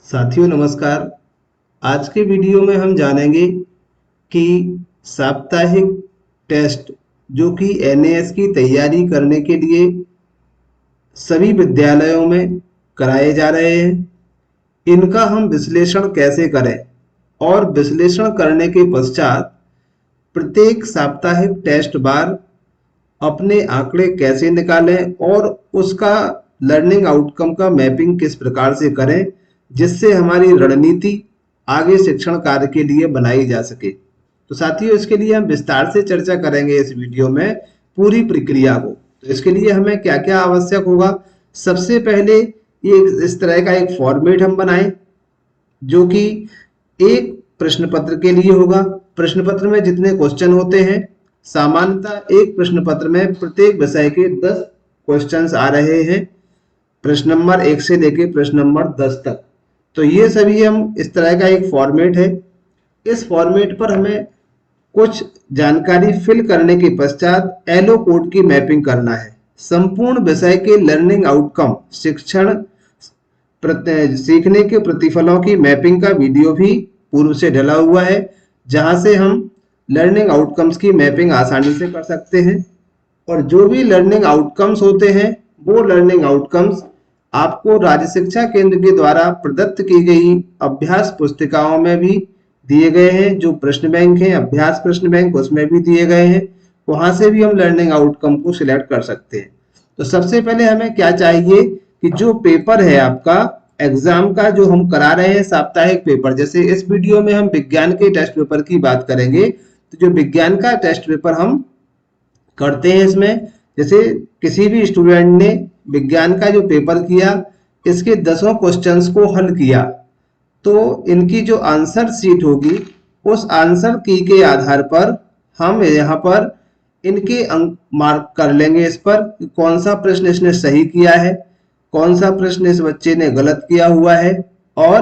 साथियों नमस्कार। आज के वीडियो में हम जानेंगे कि साप्ताहिक टेस्ट जो कि एनएएस की तैयारी करने के लिए सभी विद्यालयों में कराए जा रहे हैं, इनका हम विश्लेषण कैसे करें और विश्लेषण करने के पश्चात प्रत्येक साप्ताहिक टेस्ट बार अपने आंकड़े कैसे निकालें और उसका लर्निंग आउटकम का मैपिंग किस प्रकार से करें जिससे हमारी रणनीति आगे शिक्षण कार्य के लिए बनाई जा सके। तो साथियों, इसके लिए हम विस्तार से चर्चा करेंगे इस वीडियो में पूरी प्रक्रिया को। तो इसके लिए हमें क्या क्या आवश्यक होगा। सबसे पहले ये इस तरह का एक फॉर्मेट हम बनाएं जो कि एक प्रश्न पत्र के लिए होगा। प्रश्न पत्र में जितने क्वेश्चन होते हैं, सामान्यतः एक प्रश्न पत्र में प्रत्येक विषय के 10 क्वेश्चंस आ रहे हैं, प्रश्न नंबर 1 से लेके प्रश्न नंबर 10 तक। तो ये सभी हम इस तरह का एक फॉर्मेट है। इस फॉर्मेट पर हमें कुछ जानकारी फिल करने के पश्चात एलो कोड की मैपिंग करना है। संपूर्ण विषय के लर्निंग आउटकम सीखने के प्रतिफलों की मैपिंग का वीडियो भी पूर्व से डला हुआ है, जहां से हम लर्निंग आउटकम्स की मैपिंग आसानी से कर सकते हैं। और जो भी लर्निंग आउटकम्स होते हैं वो लर्निंग आउटकम्स आपको राज्य शिक्षा केंद्र के द्वारा प्रदत्त की गई अभ्यास पुस्तिकाओं में भी दिए गए हैं। जो प्रश्न बैंक है, अभ्यास प्रश्न बैंक, उसमें भी दिए गए हैं। वहां से भी हम लर्निंग आउटकम को सिलेक्ट कर सकते हैं। तो सबसे पहले हमें क्या चाहिए कि जो पेपर है आपका एग्जाम का, जो हम करा रहे हैं साप्ताहिक पेपर, जैसे इस वीडियो में हम विज्ञान के टेस्ट पेपर की बात करेंगे, तो जो विज्ञान का टेस्ट पेपर हम करते हैं इसमें, जैसे किसी भी स्टूडेंट ने विज्ञान का जो पेपर किया, इसके 10 क्वेश्चंस को हल किया, तो इनकी जो आंसर शीट होगी उस आंसर की के आधार पर हम यहाँ पर इनके अंक मार्क कर लेंगे इस पर कौन सा प्रश्न इसने सही किया है, कौन सा प्रश्न इस बच्चे ने गलत किया हुआ है और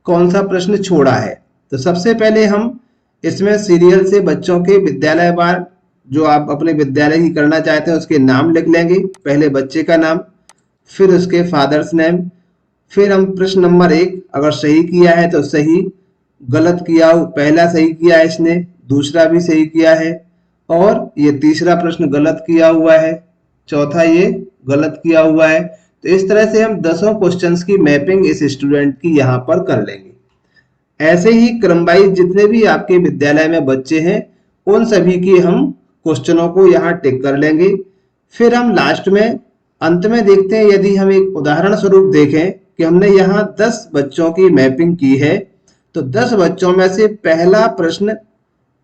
कौन सा प्रश्न छोड़ा है। तो सबसे पहले हम इसमें सीरियल से बच्चों के विद्यालय वार जो आप अपने विद्यालय की करना चाहते हैं उसके नाम लिख लेंगे। पहले बच्चे का नाम, फिर उसके फादर्स नेम, फिर हम प्रश्न नंबर 1 अगर सही किया है तो सही, गलत किया पहला सही किया है इसने, दूसरा भी सही किया है और ये तीसरा प्रश्न गलत किया हुआ है, चौथा ये गलत किया हुआ है। तो इस तरह से हम 10 क्वेश्चंस की मैपिंग इस स्टूडेंट की यहाँ पर कर लेंगे। ऐसे ही क्रम वाइज जितने भी आपके विद्यालय में बच्चे हैं उन सभी की हम क्वेश्चनों को यहाँ टिक कर लेंगे। फिर हम लास्ट में अंत में देखते हैं, यदि हम एक उदाहरण स्वरूप देखें कि हमने यहाँ 10 बच्चों की मैपिंग की है, तो 10 बच्चों में से पहला प्रश्न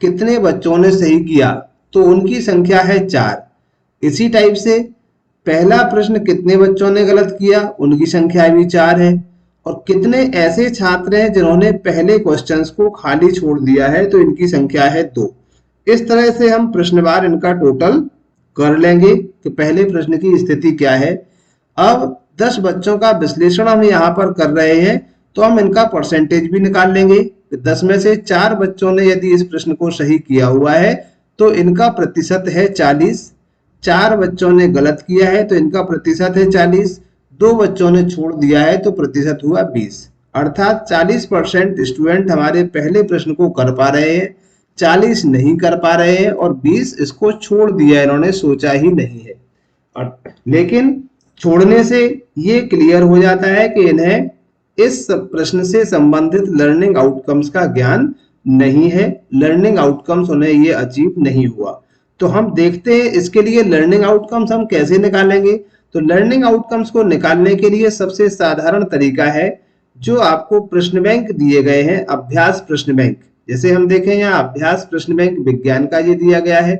कितने बच्चों ने सही किया, तो उनकी संख्या है 4। इसी टाइप से पहला प्रश्न कितने बच्चों ने गलत किया, उनकी संख्या भी 4 है। और कितने ऐसे छात्र हैं जिन्होंने पहले क्वेश्चंस को खाली छोड़ दिया है, तो इनकी संख्या है 2। इस तरह से हम प्रश्नवार इनका टोटल कर लेंगे कि पहले प्रश्न की स्थिति क्या है। अब 10 बच्चों का विश्लेषण हम यहाँ पर कर रहे हैं, तो हम इनका परसेंटेज भी निकाल लेंगे। 10 में से 4 बच्चों ने यदि इस प्रश्न को सही किया हुआ है तो इनका प्रतिशत है 40। 4 बच्चों ने गलत किया है तो इनका प्रतिशत है 40। 2 बच्चों ने छोड़ दिया है तो प्रतिशत हुआ 20। अर्थात 40% स्टूडेंट हमारे पहले प्रश्न को कर पा रहे हैं, 40 नहीं कर पा रहे हैं और 20 इसको छोड़ दिया, इन्होंने सोचा ही नहीं है। लेकिन छोड़ने से ये क्लियर हो जाता है कि इन्हें इस प्रश्न से संबंधित लर्निंग आउटकम्स का ज्ञान नहीं है, लर्निंग आउटकम्स उन्हें ये अचीव नहीं हुआ। तो हम देखते हैं इसके लिए लर्निंग आउटकम्स हम कैसे निकालेंगे। तो लर्निंग आउटकम्स को निकालने के लिए सबसे साधारण तरीका है, जो आपको प्रश्न बैंक दिए गए हैं, अभ्यास प्रश्न बैंक। जैसे हम देखें यहाँ अभ्यास प्रश्न बैंक विज्ञान का ये दिया गया है।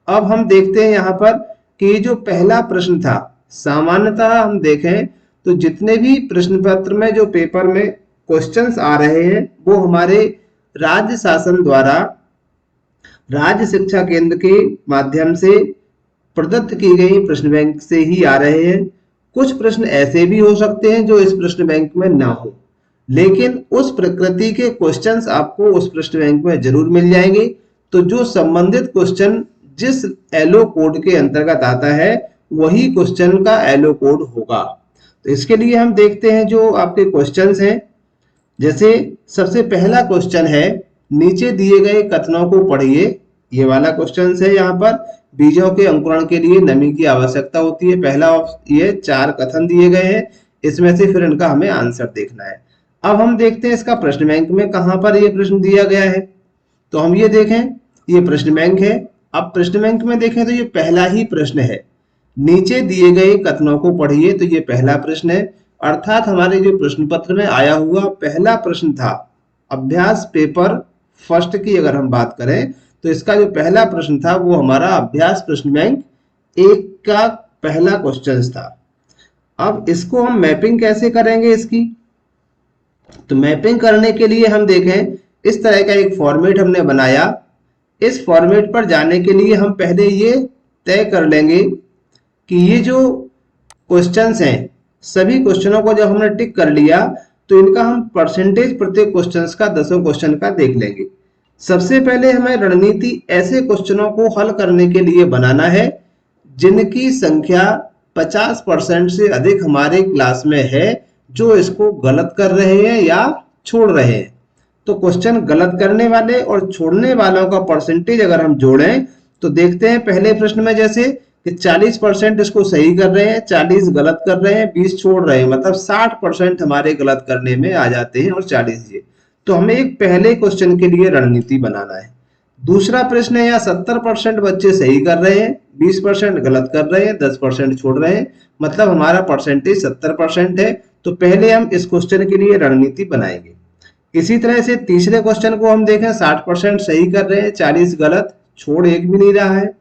अब हम देखते हैं यहाँ पर कि जो पहला प्रश्न था, सामान्यतः हम देखें तो जितने भी प्रश्न पत्र में जो पेपर में क्वेश्चंस आ रहे हैं वो हमारे राज्य शासन द्वारा राज्य शिक्षा केंद्र के माध्यम से प्रदत्त की गई प्रश्न बैंक से ही आ रहे हैं। कुछ प्रश्न ऐसे भी हो सकते हैं जो इस प्रश्न बैंक में ना हो, लेकिन उस प्रकृति के क्वेश्चंस आपको उस प्रश्न बैंक में जरूर मिल जाएंगे। तो जो संबंधित क्वेश्चन जिस एलो कोड के अंतर्गत आता है वही क्वेश्चन का एलो कोड होगा। तो इसके लिए हम देखते हैं जो आपके क्वेश्चंस हैं। जैसे सबसे पहला क्वेश्चन है, नीचे दिए गए कथनों को पढ़िए। ये वाला क्वेश्चन है, यहाँ पर बीजों के अंकुरण के लिए नमी की आवश्यकता होती है। पहला ये 4 कथन दिए गए हैं, इसमें से फिर इनका हमें आंसर देखना है। अब हम देखते हैं इसका प्रश्न बैंक में कहाँ पर ये प्रश्न दिया गया है। तो हम ये देखें, ये प्रश्न बैंक है। अब प्रश्न बैंक में देखें तो ये पहला ही प्रश्न है, नीचे दिए गए कथनों को पढ़िए। तो ये पहला प्रश्न है, अर्थात हमारे जो प्रश्न पत्र में आया हुआ पहला प्रश्न था अभ्यास पेपर फर्स्ट की अगर हम बात करें, तो इसका जो पहला प्रश्न था वो हमारा अभ्यास प्रश्न बैंक 1 का पहला क्वेश्चन था। अब इसको हम मैपिंग कैसे करेंगे इसकी, तो मैपिंग करने के लिए हम देखें, इस तरह का एक फॉर्मेट हमने बनाया। इस फॉर्मेट पर जाने के लिए हम पहले ये तय कर लेंगे कि ये जो क्वेश्चंस हैं, सभी क्वेश्चनों को जब हमने टिक कर लिया तो इनका हम परसेंटेज प्रत्येक क्वेश्चंस का 10 क्वेश्चन का देख लेंगे। सबसे पहले हमें रणनीति ऐसे क्वेश्चनों को हल करने के लिए बनाना है जिनकी संख्या 50% से अधिक हमारे क्लास में है जो इसको गलत कर रहे हैं या छोड़ रहे हैं। तो क्वेश्चन गलत करने वाले और छोड़ने वालों का परसेंटेज अगर हम जोड़ें तो देखते हैं पहले प्रश्न में जैसे कि 40% इसको सही कर रहे हैं, 40 गलत कर रहे हैं, 20 छोड़ रहे हैं, मतलब 60% हमारे गलत करने में आ जाते हैं और 40 ये। तो हमें एक पहले क्वेश्चन के लिए रणनीति बनाना है। दूसरा प्रश्न है, यहाँ 70% बच्चे सही कर रहे हैं, 20% गलत कर रहे हैं, 10% छोड़ रहे हैं, मतलब हमारा परसेंटेज 70% है। तो पहले हम इस क्वेश्चन के लिए रणनीति बनाएंगे। इसी तरह से तीसरे क्वेश्चन को हम देखें, 60% सही कर रहे हैं, 40 गलत, छोड़ एक भी नहीं रहा है।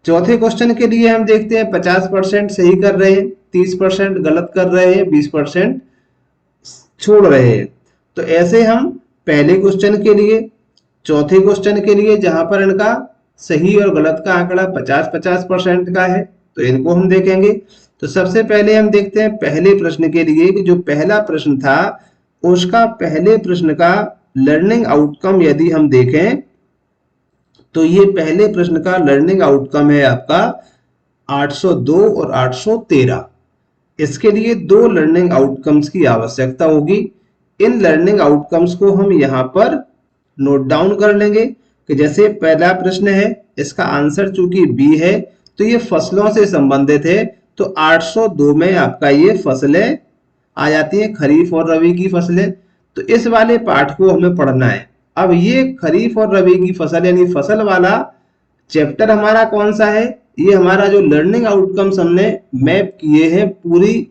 चौथे क्वेश्चन के लिए हम देखते हैं 50% सही कर रहे हैं, 30% गलत कर रहे हैं, 20% छोड़ रहे हैं। तो ऐसे हम पहले क्वेश्चन के लिए, चौथे क्वेश्चन के लिए जहां पर इनका सही और गलत का आंकड़ा 50-50% का है, तो इनको हम देखेंगे। तो सबसे पहले हम देखते हैं पहले प्रश्न के लिए कि जो पहला प्रश्न था उसका पहले प्रश्न का लर्निंग आउटकम यदि हम देखें तो ये पहले प्रश्न का लर्निंग आउटकम है आपका 802 और 813। इसके लिए 2 लर्निंग आउटकम्स की आवश्यकता होगी। इन लर्निंग आउटकम्स को हम यहाँ पर नोट डाउन कर लेंगे कि जैसे पहला प्रश्न है, इसका आंसर चूंकि बी है तो ये फसलों से संबंधित है, तो 802 में आपका ये फसलें आ जाती हैं, खरीफ और रबी की फसलें। तो इस वाले पार्ट को हमें पढ़ना है। अब ये खरीफ और रबी की फसल यानी फसल वाला चैप्टर हमारा कौन सा है, ये हमारा जो लर्निंग आउटकम्स हमने मैप किए हैं पूरी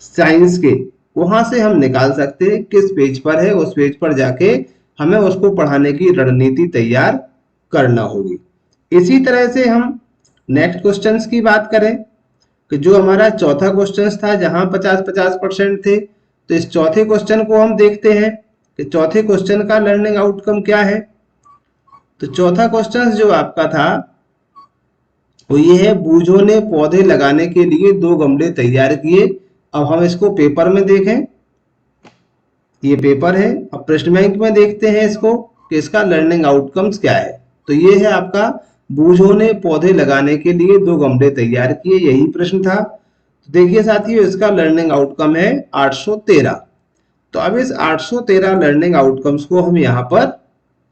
साइंस के, वहां से हम निकाल सकते हैं किस पेज पर है, उस पेज पर जाके हमें उसको पढ़ाने की रणनीति तैयार करना होगी। इसी तरह से हम नेक्स्ट क्वेश्चंस की बात करें कि जो हमारा चौथा क्वेश्चन था जहां 50-50% थे, तो इस चौथे क्वेश्चन को हम देखते हैं कि चौथे क्वेश्चन का लर्निंग आउटकम क्या है। तो चौथा क्वेश्चन जो आपका था वो ये है, बूझों ने पौधे लगाने के लिए 2 गमले तैयार किए। अब हम इसको पेपर में देखें, ये पेपर है। अब प्रश्न बैंक में देखते हैं इसको कि इसका लर्निंग आउटकम्स क्या है। तो ये है आपका, बूझों ने पौधे लगाने के लिए 2 गमले तैयार किए, यही प्रश्न था। तो देखिए साथियों, इसका लर्निंग आउटकम है 813। तो अब इस 813 लर्निंग आउटकम्स को हम यहाँ पर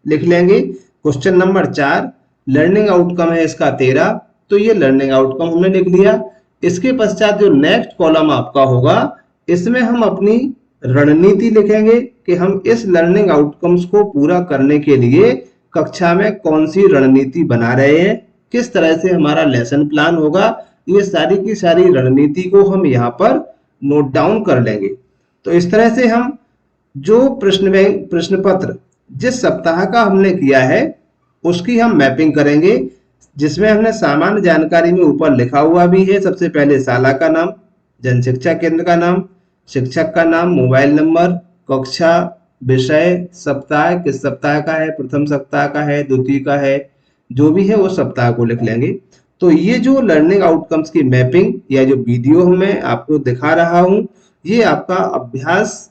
लिख लेंगे। क्वेश्चन नंबर 4 लर्निंग आउटकम है इसका 13, तो ये लर्निंग आउटकम हमने लिख लिया। इसके पश्चात जो नेक्स्ट कॉलम आपका होगा, इसमें हम अपनी रणनीति लिखेंगे कि हम इस लर्निंग आउटकम्स को पूरा करने के लिए कक्षा में कौन सी रणनीति बना रहे हैं, किस तरह से हमारा लेसन प्लान होगा। ये सारी की सारी रणनीति को हम यहाँ पर नोट डाउन कर लेंगे। तो इस तरह से हम जो प्रश्न पत्र जिस सप्ताह का हमने किया है उसकी हम मैपिंग करेंगे, जिसमें हमने सामान्य जानकारी में ऊपर लिखा हुआ भी है। सबसे पहले शाला का नाम, जन शिक्षा केंद्र का नाम, शिक्षक का नाम, मोबाइल नंबर, कक्षा, विषय, सप्ताह किस सप्ताह का है, प्रथम सप्ताह का है, द्वितीय का है, जो भी है वो सप्ताह को लिख लेंगे। तो ये जो लर्निंग आउटकम्स की मैपिंग या जो वीडियो मैं आपको दिखा रहा हूं, ये आपका अभ्यास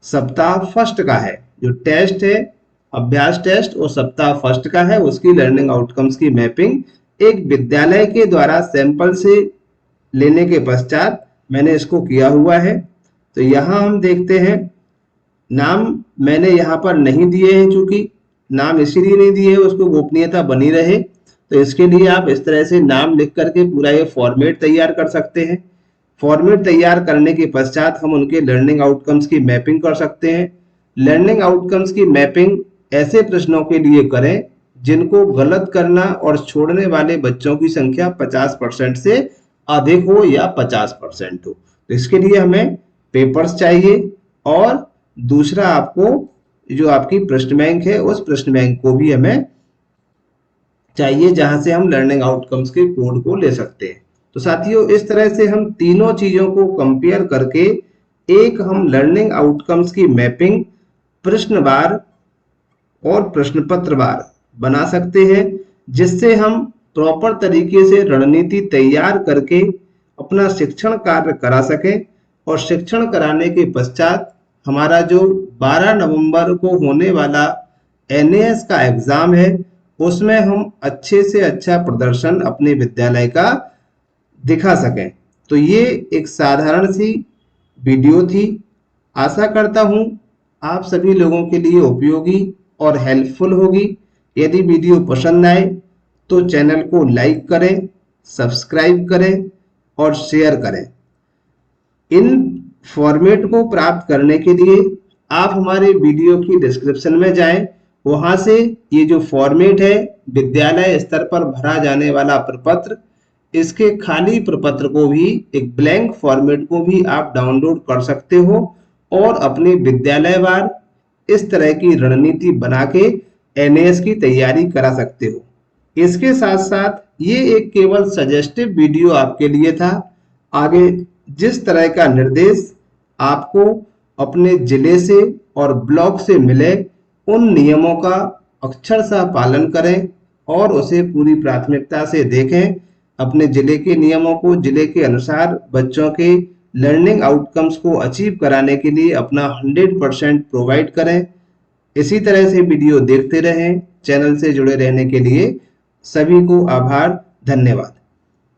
सप्ताह फर्स्ट का है। जो टेस्ट है अभ्यास टेस्ट और सप्ताह फर्स्ट का है, उसकी लर्निंग आउटकम्स की मैपिंग एक विद्यालय के द्वारा सैंपल से लेने के पश्चात मैंने इसको किया हुआ है। तो यहाँ हम देखते हैं नाम मैंने यहाँ पर नहीं दिए हैं, चूंकि नाम इसीलिए नहीं दिए, उसको गोपनीयता बनी रहे, तो इसके लिए आप इस तरह से नाम लिख करके पूरा ये फॉर्मेट तैयार कर सकते हैं। फॉर्मेट तैयार करने के पश्चात हम उनके लर्निंग आउटकम्स की मैपिंग कर सकते हैं। लर्निंग आउटकम्स की मैपिंग ऐसे प्रश्नों के लिए करें जिनको गलत करना और छोड़ने वाले बच्चों की संख्या 50% से अधिक हो या 50% हो। तो इसके लिए हमें पेपर्स चाहिए और दूसरा आपको जो आपकी प्रश्न बैंक है उस प्रश्न बैंक को भी हमें चाहिए, जहां से हम लर्निंग आउटकम्स के कोड को ले सकते हैं। तो साथियों, इस तरह से हम तीनों चीजों को कंपेयर करके एक हम लर्निंग आउटकम्स की मैपिंग प्रश्नवार और प्रश्न पत्रवार बना सकते हैं, जिससे हम प्रॉपर तरीके से रणनीति तैयार करके अपना शिक्षण कार्य करा सकें। और शिक्षण कराने के पश्चात हमारा जो 12 नवंबर को होने वाला एनएएस का एग्जाम है, उसमें हम अच्छे से अच्छा प्रदर्शन अपने विद्यालय का दिखा सकें। तो ये एक साधारण सी वीडियो थी। आशा करता हूँ आप सभी लोगों के लिए उपयोगी और हेल्पफुल होगी। यदि वीडियो पसंद आए तो चैनल को लाइक करें, सब्सक्राइब करें और शेयर करें। इन फॉर्मेट को प्राप्त करने के लिए आप हमारे वीडियो की डिस्क्रिप्शन में जाएं, वहां से ये जो फॉर्मेट है विद्यालय स्तर पर भरा जाने वाला प्रपत्र, इसके खाली प्रपत्र को भी, एक ब्लैंक फॉर्मेट को भी आप डाउनलोड कर सकते हो और अपने विद्यालयवार इस तरह की रणनीति बना के एनएएस की तैयारी करा सकते हो। इसके साथ साथ ये एक केवल सजेस्टिव वीडियो आपके लिए था। आगे जिस तरह का निर्देश आपको अपने जिले से और ब्लॉक से मिले, उन नियमों का अक्षरशः पालन करें और उसे पूरी प्राथमिकता से देखें। अपने जिले के नियमों को जिले के अनुसार बच्चों के लर्निंग आउटकम्स को अचीव कराने के लिए अपना 100% प्रोवाइड करें। इसी तरह से वीडियो देखते रहें। चैनल से जुड़े रहने के लिए सभी को आभार, धन्यवाद।